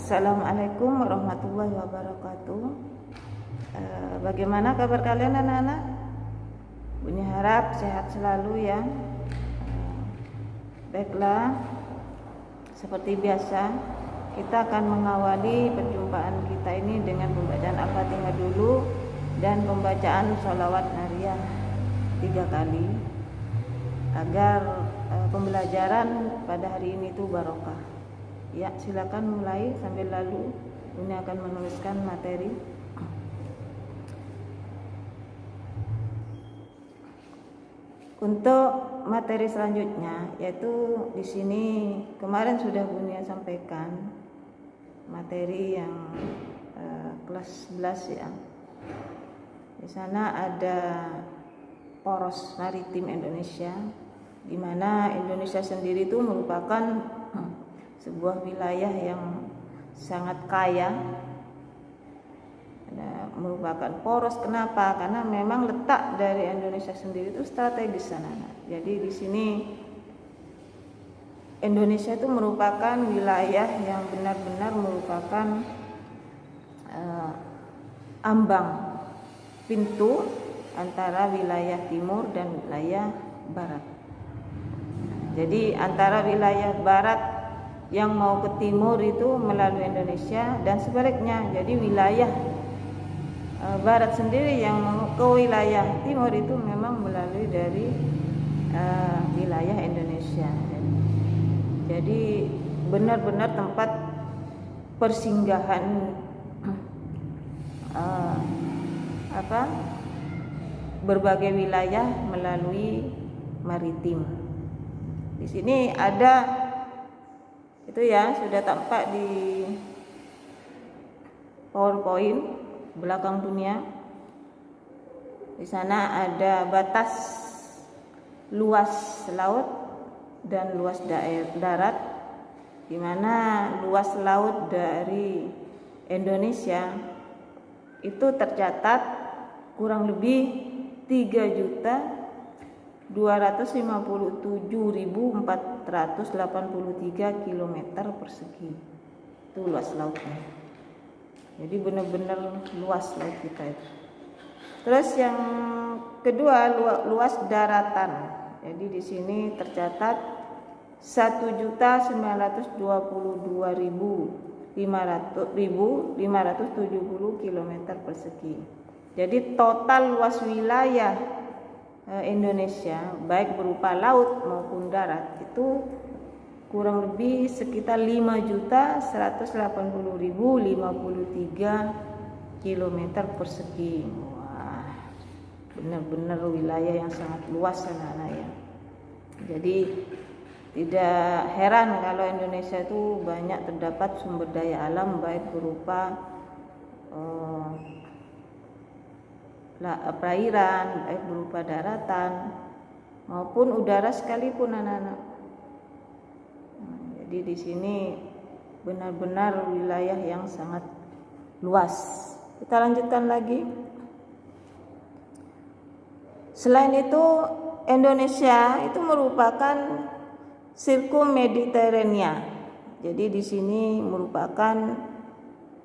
Assalamualaikum warahmatullahi wabarakatuh. Bagaimana kabar kalian anak-anak? Bunyi harap sehat selalu ya. Baiklah, seperti biasa kita akan mengawali perjumpaan kita ini dengan pembacaan Al-Fatihah dulu dan pembacaan sholawat nariyah 3 kali agar pembelajaran pada hari ini itu barokah. Ya, silakan mulai sambil lalu Bunda akan menuliskan materi. Untuk materi selanjutnya, yaitu di sini kemarin sudah Bunda sampaikan materi yang kelas 11 ya. Di sana ada poros maritim Indonesia, di mana Indonesia sendiri itu merupakan sebuah wilayah yang sangat kaya, merupakan poros. Kenapa? Karena memang letak dari Indonesia sendiri itu strategis sana. Jadi di sini Indonesia itu merupakan wilayah yang benar-benar merupakan ambang pintu antara wilayah timur dan wilayah barat. Jadi antara wilayah barat yang mau ke timur itu melalui Indonesia dan sebaliknya. Jadi wilayah barat sendiri yang mau ke wilayah timur itu memang melalui dari wilayah Indonesia. Jadi benar-benar tempat persinggahan berbagai wilayah melalui maritim. Di sini ada itu ya, sudah tampak di PowerPoint belakang dunia. Di sana ada batas luas laut dan luas darat, di mana luas laut dari Indonesia itu tercatat kurang lebih 3.257.483 km persegi. Itu luas lautnya. Jadi benar-benar luas laut kita itu. Terus yang kedua, luas daratan. Jadi di sini tercatat 1.092.570 km persegi. Jadi total luas wilayah Indonesia baik berupa laut maupun darat itu kurang lebih sekitar 5.180.053 km persegi. Wah, benar-benar wilayah yang sangat luas anak-anak ya. Jadi tidak heran kalau Indonesia itu banyak terdapat sumber daya alam baik berupa perairan, baik berupa daratan maupun udara sekalipun anak-anak. Jadi di sini benar-benar wilayah yang sangat luas. Kita lanjutkan lagi. Selain itu, Indonesia itu merupakan sirkum Mediterania. Jadi di sini merupakan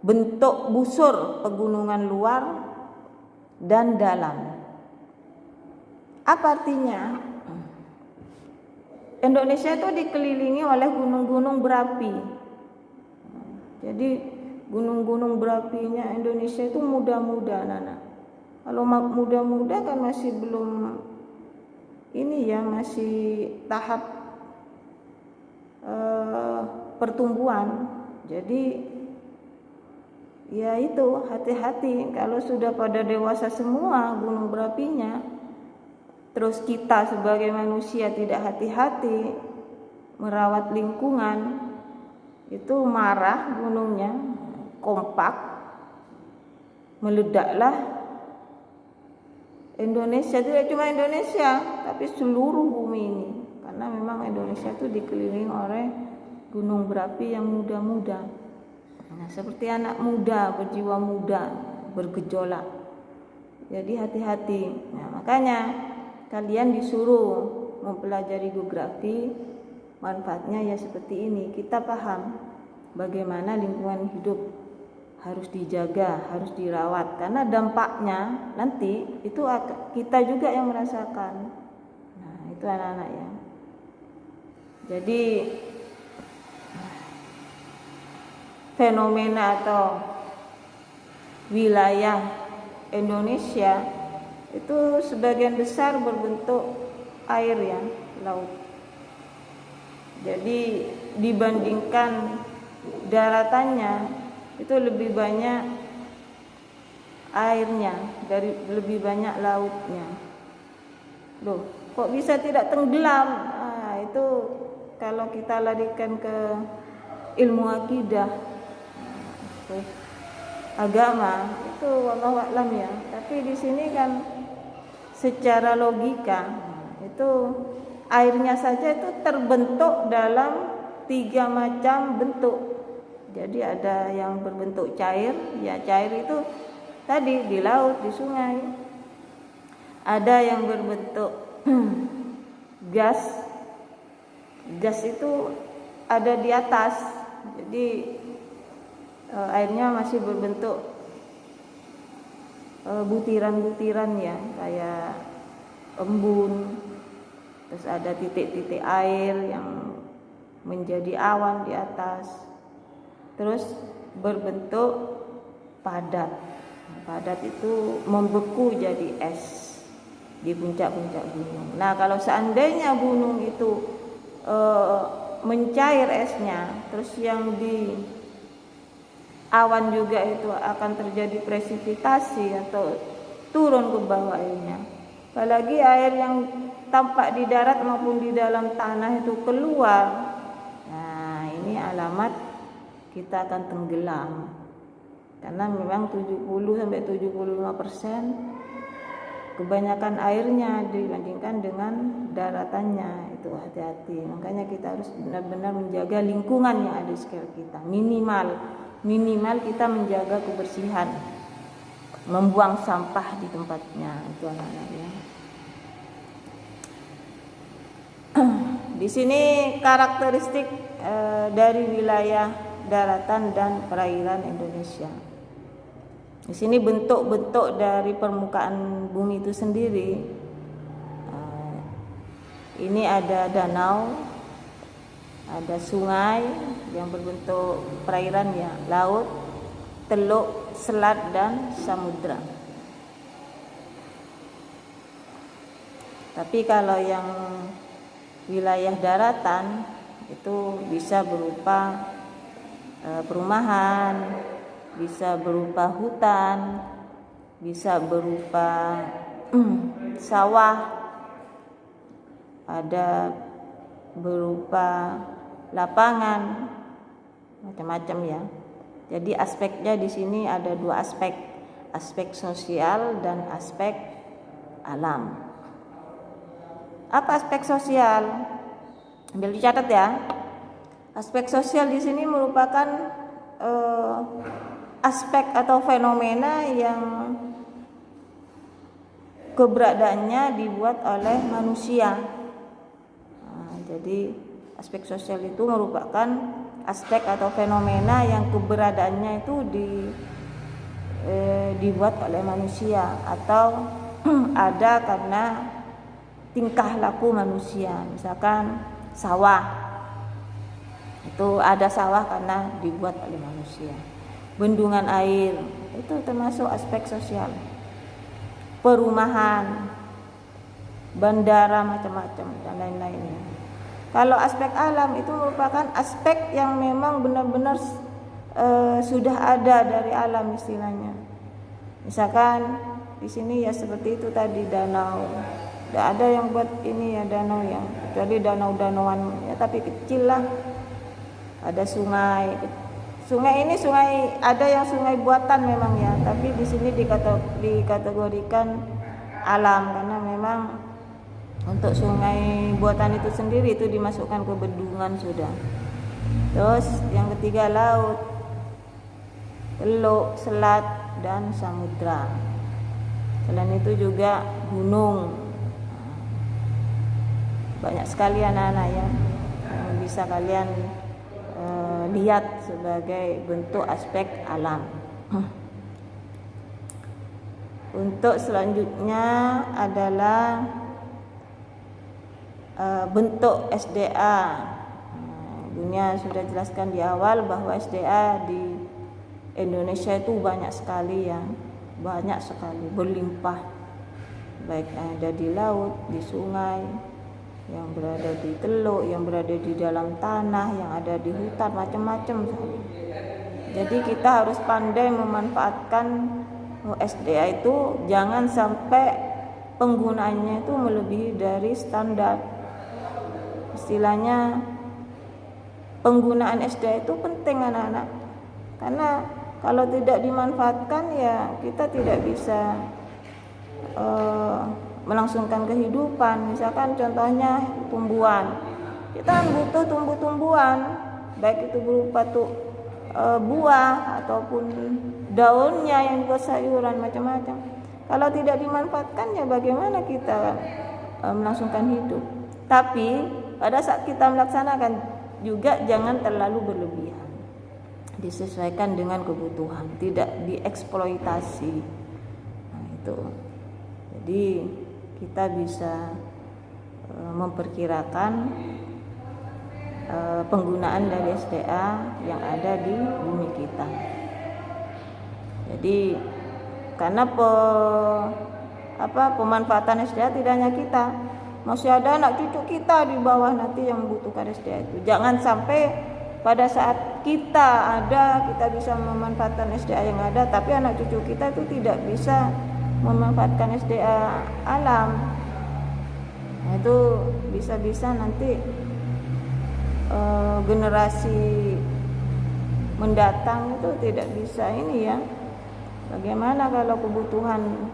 bentuk busur pegunungan luar dan dalam. Apa artinya? Indonesia itu dikelilingi oleh gunung-gunung berapi. Jadi gunung-gunung berapinya Indonesia itu muda-muda, anak-anak. Kalau muda-muda kan masih belum ini ya, masih tahap pertumbuhan. Jadi ya itu, hati-hati kalau sudah pada dewasa semua gunung berapinya, terus kita sebagai manusia tidak hati-hati merawat lingkungan, itu marah gunungnya, kompak, meledaklah. Indonesia tidak cuma Indonesia, tapi seluruh bumi ini, karena memang Indonesia itu dikelilingi oleh gunung berapi yang muda-muda. Nah, seperti anak muda, berjiwa muda, bergejolak. Jadi hati-hati. Nah, makanya kalian disuruh mempelajari geografi. Manfaatnya ya seperti ini. Kita paham bagaimana lingkungan hidup harus dijaga, harus dirawat, karena dampaknya nanti itu kita juga yang merasakan. Nah, itu anak-anak ya. Jadi fenomena atau wilayah Indonesia itu sebagian besar berbentuk air ya, laut. Jadi dibandingkan daratannya itu lebih banyak airnya dari lebih banyak lautnya. Loh, kok bisa tidak tenggelam? Itu kalau kita larikan ke ilmu akidah, agama, itu wallahu a'lam ya. Tapi di sini kan secara logika itu airnya saja itu terbentuk dalam 3 macam bentuk. Jadi ada yang berbentuk cair, ya cair itu tadi di laut, di sungai. Ada yang berbentuk gas. Gas itu ada di atas. Jadi airnya masih berbentuk butiran-butiran ya, kayak embun. Terus ada titik-titik air yang menjadi awan di atas. Terus berbentuk padat. Padat itu membeku jadi es di puncak-puncak gunung. Nah, kalau seandainya gunung itu mencair esnya, terus yang di awan juga itu akan terjadi presipitasi atau turun ke bawah airnya. Apalagi air yang tampak di darat maupun di dalam tanah itu keluar. Nah, ini alamat kita akan tenggelam. Karena memang 70-75% kebanyakan airnya dibandingkan dengan daratannya. Itu hati-hati. Makanya kita harus benar-benar menjaga lingkungan yang ada di sekitar kita. Minimal kita menjaga kebersihan, membuang sampah di tempatnya. Itu anak-anak ya. Di sini karakteristik dari wilayah daratan dan perairan Indonesia. Di sini bentuk-bentuk dari permukaan bumi itu sendiri. Ini ada danau, ada sungai yang berbentuk perairan ya, laut, teluk, selat dan samudra. Tapi kalau yang wilayah daratan itu bisa berupa perumahan, bisa berupa hutan, bisa berupa sawah, ada berupa lapangan, macam-macam ya. Jadi aspeknya di sini ada 2 aspek sosial dan aspek alam. Apa aspek sosial? Ambil dicatat ya. Aspek sosial di sini merupakan aspek atau fenomena yang keberadaannya dibuat oleh manusia. Jadi aspek sosial itu merupakan aspek atau fenomena yang keberadaannya itu dibuat oleh manusia atau ada karena tingkah laku manusia. Misalkan sawah. Itu ada sawah karena dibuat oleh manusia. Bendungan air itu termasuk aspek sosial. Perumahan, bandara macam-macam dan lain-lainnya. Kalau aspek alam itu merupakan aspek yang memang benar-benar sudah ada dari alam istilahnya. Misalkan di sini ya seperti itu tadi danau. Ada yang buat ini ya danau yang kecuali danau-danauan ya tapi kecil lah. Ada sungai. Sungai ini sungai ada yang sungai buatan memang ya, tapi di sini dikategorikan alam karena memang untuk sungai buatan itu sendiri itu dimasukkan ke bendungan sudah. Terus yang ketiga laut, teluk, selat dan samudra. Selain itu juga gunung. Banyak sekali anak-anak ya yang bisa kalian lihat sebagai bentuk aspek alam. Untuk selanjutnya adalah bentuk SDA. Dunia sudah jelaskan di awal bahwa SDA di Indonesia itu banyak sekali, berlimpah, baik ada di laut, di sungai, yang berada di teluk, yang berada di dalam tanah, yang ada di hutan, macam-macam. Jadi kita harus pandai memanfaatkan SDA itu, jangan sampai penggunaannya itu melebihi dari standar. Istilahnya penggunaan SDA itu penting anak-anak, karena kalau tidak dimanfaatkan ya kita tidak bisa melangsungkan kehidupan. Misalkan contohnya tumbuhan, kita butuh tumbuh-tumbuhan, baik itu berupa buah ataupun daunnya yang buat sayuran macam-macam. Kalau tidak dimanfaatkan ya bagaimana kita melangsungkan hidup. Tapi pada saat kita melaksanakan juga jangan terlalu berlebihan, disesuaikan dengan kebutuhan, tidak dieksploitasi. Nah, itu. Jadi kita bisa memperkirakan penggunaan dari SDA yang ada di bumi kita. Jadi karena pemanfaatan SDA tidak hanya kita, masih ada anak cucu kita di bawah nanti yang membutuhkan SDA itu. Jangan sampai pada saat kita bisa memanfaatkan SDA yang ada, tapi anak cucu kita itu tidak bisa memanfaatkan SDA alam. Nah, itu bisa-bisa nanti generasi mendatang itu tidak bisa ini ya. Bagaimana kalau kebutuhan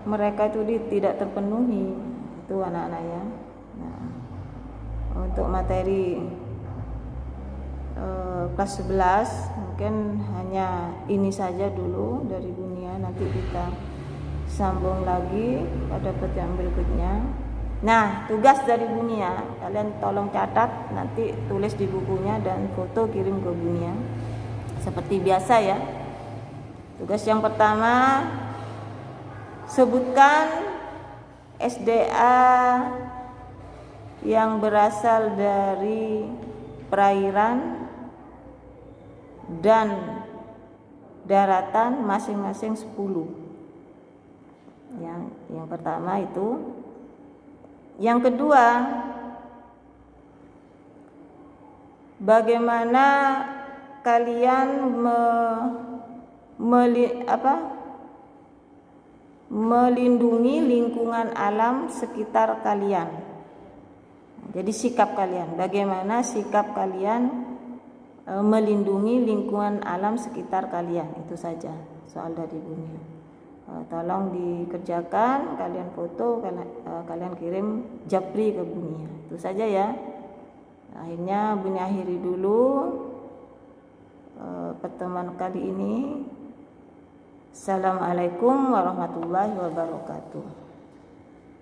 mereka itu tidak terpenuhi? Itu anak-anak ya. Nah, untuk materi kelas 11 mungkin hanya ini saja dulu dari dunia. Nanti kita sambung lagi pada pertemuan berikutnya. Nah, tugas dari dunia, kalian tolong catat, nanti tulis di bukunya dan foto kirim ke dunia. Seperti biasa ya. Tugas yang pertama, sebutkan SDA yang berasal dari perairan dan daratan masing-masing 10. Yang pertama itu. Yang kedua, bagaimana kalian melindungi lingkungan alam sekitar kalian. Jadi sikap kalian, bagaimana sikap kalian melindungi lingkungan alam sekitar kalian. Itu saja soal dari dunia. Tolong dikerjakan, kalian foto, kalian kirim japri ke dunia. Itu saja ya. Akhirnya Buni akhiri dulu pertemuan kali ini. Assalamualaikum warahmatullahi wabarakatuh.